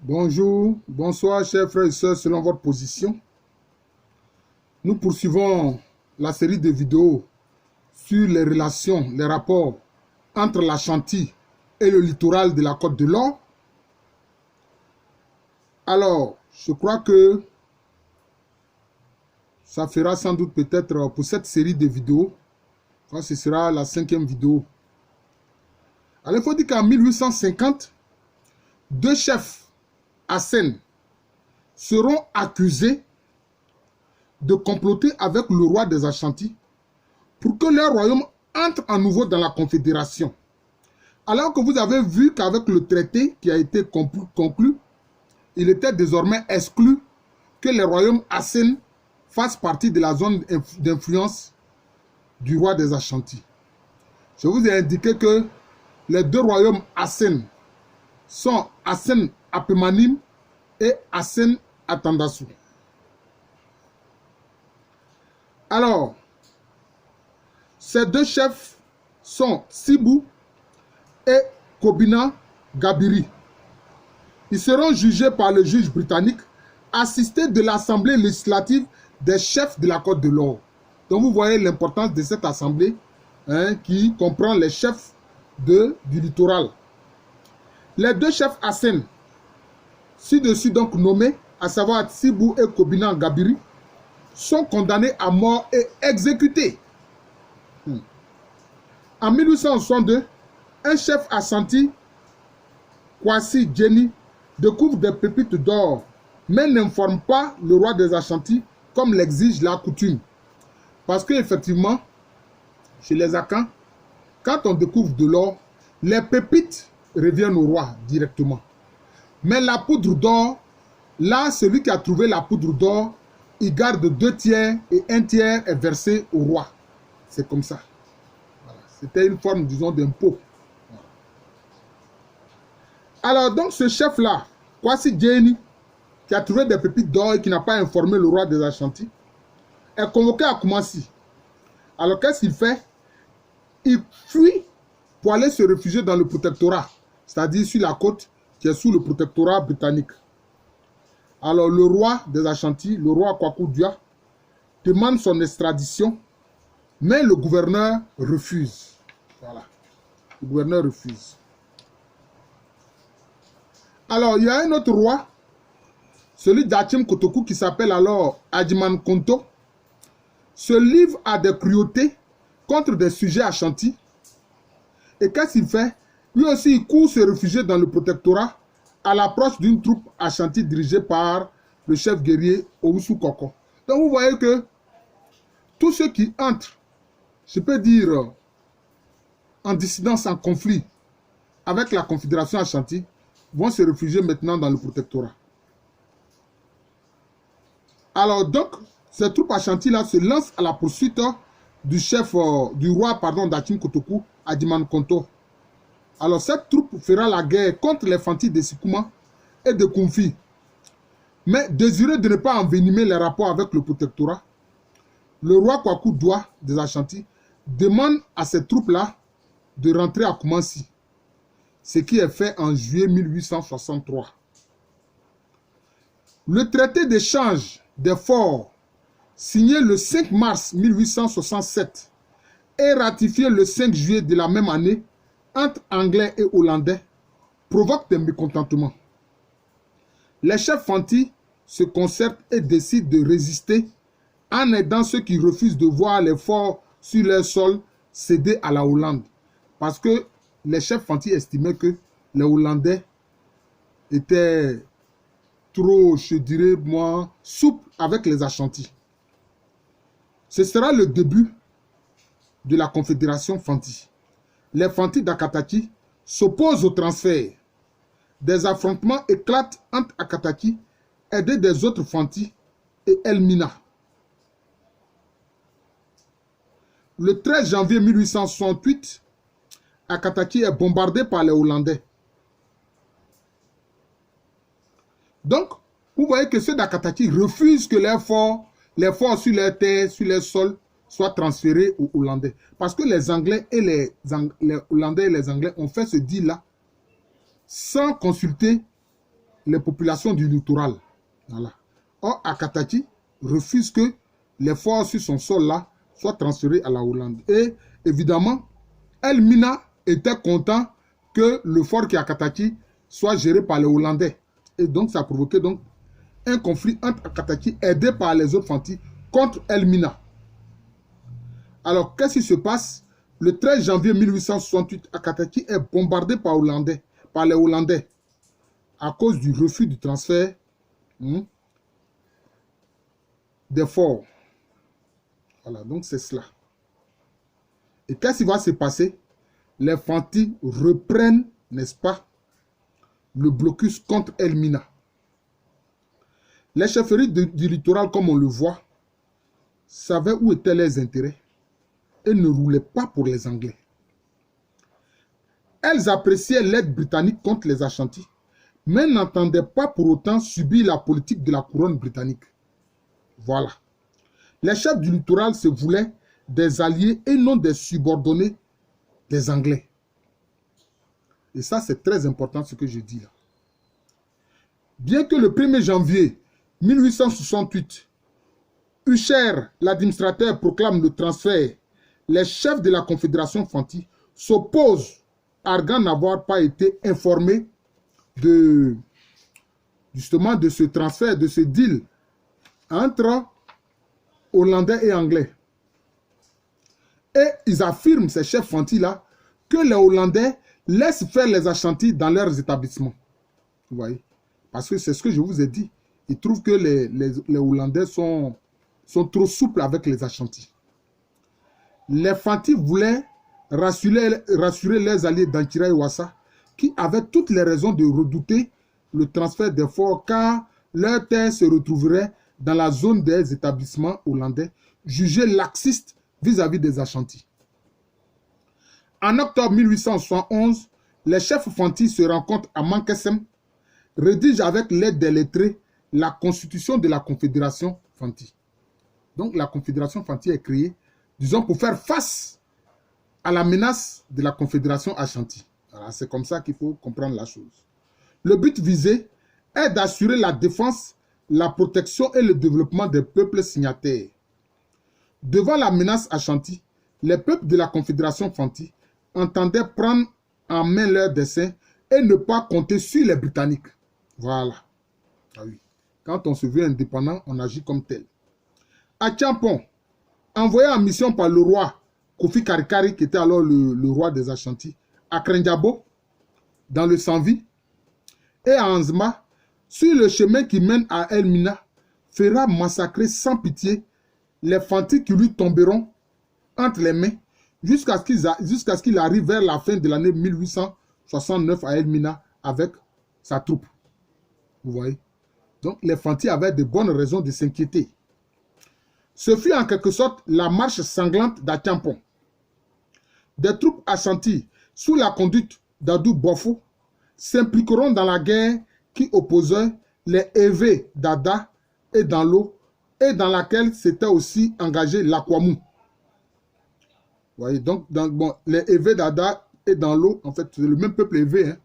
Bonjour, bonsoir chers frères et sœurs, selon votre position. Nous poursuivons la série de vidéos sur les relations, les rapports entre l'Ashanti et le littoral de la Côte de l'Or. Alors, je crois que ça fera sans doute peut-être pour cette série de vidéos, ce sera la 5e vidéo. Alors, il faut dire qu'en 1850, deux chefs Hassen seront accusés de comploter avec le roi des Ashanti pour que leur royaume entre à nouveau dans la confédération. Alors que vous avez vu qu'avec le traité qui a été conclu, il était désormais exclu que les royaumes Hassen fassent partie de la zone d'influence du roi des Ashanti. Je vous ai indiqué que les deux royaumes Hassen sont Hassen Apemanim et Hassen Atandasu. Alors, ces deux chefs sont Sibou et Kobina Gabiri. Ils seront jugés par le juge britannique, assistés de l'Assemblée législative des chefs de la Côte de l'Or. Donc vous voyez l'importance de cette assemblée qui comprend les chefs du littoral. Les deux chefs Hassen, ci-dessus donc nommés, à savoir Sibou et Kobina Gabiri, sont condamnés à mort et exécutés. En 1862, un chef Ashanti, Kwasi Jenny, découvre des pépites d'or, mais n'informe pas le roi des Ashanti comme l'exige la coutume. Parce qu'effectivement, chez les Akans, quand on découvre de l'or, les pépites reviennent au roi directement. Mais la poudre d'or, là, celui qui a trouvé la poudre d'or, il garde 2 tiers et 1 tiers est versé au roi. C'est comme ça. Voilà. C'était une forme, disons, d'impôt. Voilà. Alors, donc, ce chef-là, Kwasi Jenny, qui a trouvé des pépites d'or et qui n'a pas informé le roi des Ashanti, est convoqué à Koumassi. Alors, qu'est-ce qu'il fait? Il fuit pour aller se réfugier dans le protectorat, c'est-à-dire sur la côte qui est sous le protectorat britannique. Alors, le roi des Ashanti, le roi Kwaku Dua, demande son extradition, mais le gouverneur refuse. Voilà. Le gouverneur refuse. Alors, il y a un autre roi, celui d'Achim Kotoku, qui s'appelle alors Adjiman Konto, se livre à des cruautés contre des sujets Ashanti. Et qu'est-ce qu'il fait? Lui aussi, il court se réfugier dans le protectorat à l'approche d'une troupe Ashanti dirigée par le chef guerrier Owusu Koko. Donc vous voyez que tous ceux qui entrent, je peux dire, en dissidence, en conflit avec la Confédération Ashanti, vont se réfugier maintenant dans le protectorat. Alors donc, ces troupes Ashanti-là se lancent à la poursuite du chef, du roi d'Achim Kotoku, Adjiman Konto. Alors cette troupe fera la guerre contre les Fanti de Sikuma et de Kumfi. Mais désireux de ne pas envenimer les rapports avec le protectorat, le roi Kwaku Dua des Ashanti demande à ces troupes-là de rentrer à Koumassi, ce qui est fait en juillet 1863. Le traité d'échange des forts, signé le 5 mars 1867 et ratifié le 5 juillet de la même année entre Anglais et Hollandais, provoque des mécontentements. Les chefs Fanti se concertent et décident de résister en aidant ceux qui refusent de voir les forts sur leur sol céder à la Hollande. Parce que les chefs Fanti estimaient que les Hollandais étaient trop, je dirais moi, souples avec les Ashanti. Ce sera le début de la Confédération Fanti. Les Fanti d'Akataki s'opposent au transfert. Des affrontements éclatent entre Akataki, aidés des autres Fanti, et Elmina. Le 13 janvier 1868, Akataki est bombardé par les Hollandais. Donc, vous voyez que ceux d'Akataki refusent que les forts sur leur terre, sur leur sol, soient transférés aux Hollandais. Parce que les Anglais et les Hollandais et les Anglais ont fait ce deal-là sans consulter les populations du littoral. Voilà. Or, Akatati refuse que les forts sur son sol-là soient transférés à la Hollande. Et évidemment, Elmina était content que le fort qui est à Akatati soit géré par les Hollandais. Et donc, ça a provoqué donc un conflit entre Akatati, aidé par les autres Fanti, contre Elmina. Alors, qu'est-ce qui se passe? Le 13 janvier 1868, Akatati est bombardé par les Hollandais à cause du refus du transfert des forts. Voilà, donc c'est cela. Et qu'est-ce qui va se passer? Les Fanti reprennent, n'est-ce pas, le blocus contre Elmina. Les chefferies du littoral, comme on le voit, savaient où étaient leurs intérêts et ne roulaient pas pour les Anglais. Elles appréciaient l'aide britannique contre les Ashantis, mais n'entendaient pas pour autant subir la politique de la couronne britannique. Voilà. Les chefs du littoral se voulaient des alliés et non des subordonnés des Anglais. Et ça, c'est très important ce que je dis là. Bien que le 1er janvier 1868, Usher, l'administrateur, proclame le transfert, les chefs de la Confédération Fanti s'opposent, arguant n'avoir pas été informés justement de ce transfert, de ce deal entre Hollandais et Anglais. Et ils affirment, ces chefs Fanti-là, que les Hollandais laissent faire les Ashantis dans leurs établissements. Vous voyez? Parce que c'est ce que je vous ai dit. Ils trouvent que les Hollandais sont trop souples avec les Ashantis. Les Fanti voulaient rassurer leurs alliés d'Anchira et Wassa, qui avaient toutes les raisons de redouter le transfert des forts, car leurs terres se retrouveraient dans la zone des établissements hollandais, jugés laxistes vis-à-vis des Ashantis. En octobre 1871, les chefs Fanti se rencontrent à Mankesem, rédigent avec l'aide des lettrés la constitution de la Confédération Fanti. Donc la Confédération Fanti est créée, disons, pour faire face à la menace de la Confédération Ashanti. Voilà, c'est comme ça qu'il faut comprendre la chose. Le but visé est d'assurer la défense, la protection et le développement des peuples signataires. Devant la menace Ashanti, les peuples de la Confédération Fanti entendaient prendre en main leur dessein et ne pas compter sur les Britanniques. Voilà. Ah oui. Quand on se veut indépendant, on agit comme tel. À Tchampon, envoyé en mission par le roi Kofi Karikari, qui était alors le roi des Ashantis, à Krenjabo, dans le Sanvi, et à Anzma, sur le chemin qui mène à Elmina, fera massacrer sans pitié les Fanti qui lui tomberont entre les mains jusqu'à ce qu'il arrive vers la fin de l'année 1869 à Elmina avec sa troupe. Vous voyez? Donc les Fanti avaient de bonnes raisons de s'inquiéter. Ce fut en quelque sorte la marche sanglante d'Atiampon. Des troupes Ashanti, sous la conduite d'Adou Bofo, s'impliqueront dans la guerre qui opposait les Evé d'Ada et dans l'eau, et dans laquelle s'était aussi engagé l'Akwamu. Vous voyez, donc les Evé d'Ada et dans l'eau, en fait, c'est le même peuple Evé, hein,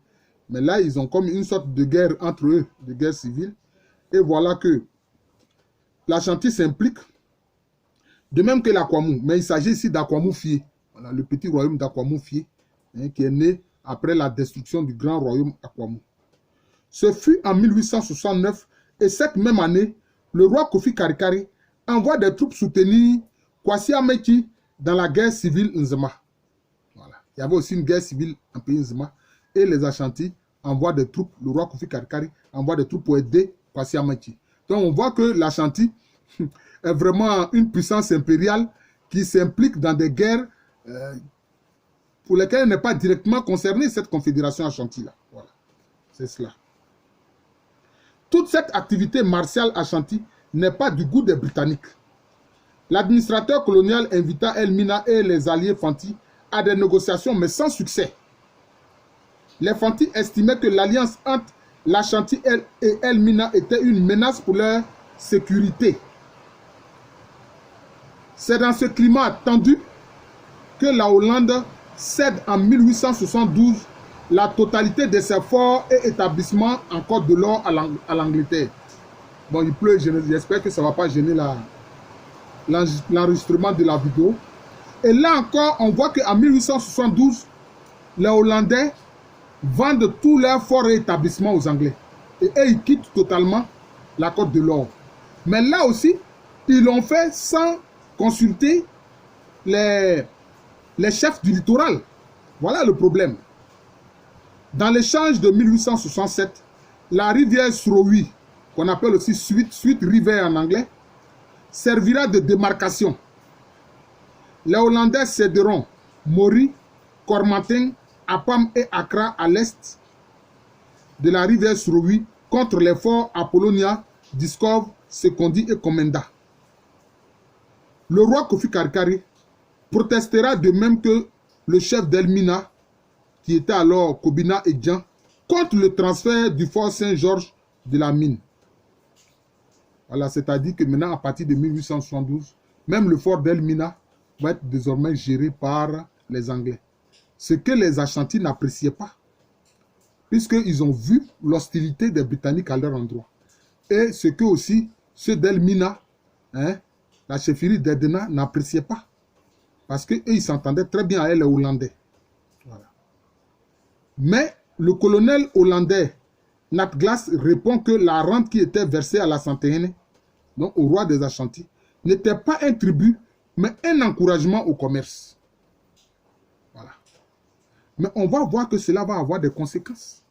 mais là, ils ont comme une sorte de guerre entre eux, de guerre civile. Et voilà que l'Ashanti s'implique, de même que l'Akwamu, mais il s'agit ici d'Akwamu Fié. Voilà, le petit royaume d'Akwamu Fié, hein, qui est né après la destruction du grand royaume Akwamu. Ce fut en 1869, et cette même année, le roi Kofi Karikari envoie des troupes soutenir Kwasi Ameki dans la guerre civile Nzema. Voilà. Il y avait aussi une guerre civile en pays Nzema, et les Ashantis envoient des troupes, le roi Kofi Karikari envoie des troupes pour aider Kwasi Ameki. Donc on voit que l'Ashanti est vraiment une puissance impériale qui s'implique dans des guerres pour lesquelles elle n'est pas directement concernée, cette confédération Ashanti-là. Voilà, c'est cela. Toute cette activité martiale Ashanti n'est pas du goût des Britanniques. L'administrateur colonial invita Elmina et les alliés Fanti à des négociations, mais sans succès. Les Fanti estimaient que l'alliance entre l'Ashanti et Elmina était une menace pour leur sécurité. C'est dans ce climat tendu que la Hollande cède en 1872 la totalité de ses forts et établissements en Côte de l'Or à l'Angleterre. Bon, il pleut, j'espère que ça ne va pas gêner l'enregistrement de la vidéo. Et là encore, on voit qu'en 1872, les Hollandais vendent tous leurs forts et établissements aux Anglais. Et eux, ils quittent totalement la Côte de l'Or. Mais là aussi, ils l'ont fait sans consulter les chefs du littoral. Voilà le problème. Dans l'échange de 1867, la rivière Srowi, qu'on appelle aussi Sweet River en anglais, servira de démarcation. Les Hollandais céderont Mori, Cormatin, Appam et Accra à l'est de la rivière Srowi contre les forts Apollonia, Dieskov, Sekondi et Komenda. Le roi Kofi Karikari protestera de même que le chef d'Elmina, qui était alors Kobina et Djan, contre le transfert du fort Saint-Georges de la mine. Voilà, c'est-à-dire que maintenant, à partir de 1872, même le fort d'Elmina va être désormais géré par les Anglais. Ce que les Ashantis n'appréciaient pas, puisqu'ils ont vu l'hostilité des Britanniques à leur endroit. Et ce que aussi ceux d'Elmina, la chefferie d'Edena, n'appréciaient pas. Parce qu'eux, ils s'entendaient très bien avec les Hollandais. Voilà. Mais le colonel hollandais Nat Glass répond que la rente qui était versée à la Santéenne, donc au roi des Ashantis, n'était pas un tribut, mais un encouragement au commerce. Voilà. Mais on va voir que cela va avoir des conséquences.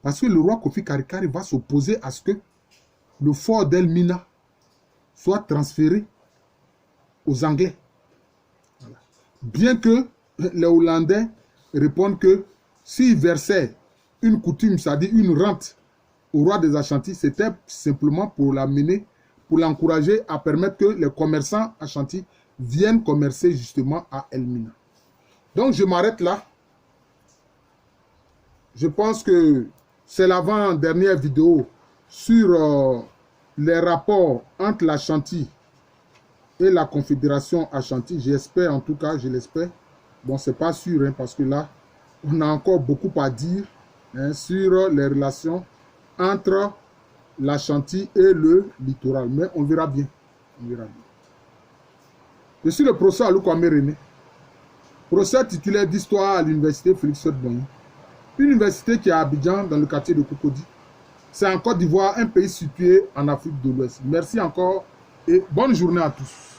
Parce que le roi Kofi Karikari va s'opposer à ce que le fort d'Elmina soit transféré aux Anglais. Voilà. Bien que les Hollandais répondent que s'ils versaient une coutume, c'est-à-dire une rente au roi des Ashantis, c'était simplement pour l'amener, pour l'encourager à permettre que les commerçants Ashantis viennent commercer justement à Elmina. Donc je m'arrête là. Je pense que c'est l'avant-dernière vidéo sur les rapports entre l'Ashanti et la Confédération Ashanti. J'espère, en tout cas, je l'espère. Bon, c'est pas sûr, parce que là, on a encore beaucoup à dire sur les relations entre l'Ashanti et le littoral. Mais on verra bien. On verra bien. Je suis le professeur Alou Kwame René, professeur titulaire d'histoire à l'université Félix Houphouët-Boigny. Une université qui est à Abidjan, dans le quartier de Cocody. C'est en Côte d'Ivoire, un pays situé en Afrique de l'Ouest. Merci encore et bonne journée à tous.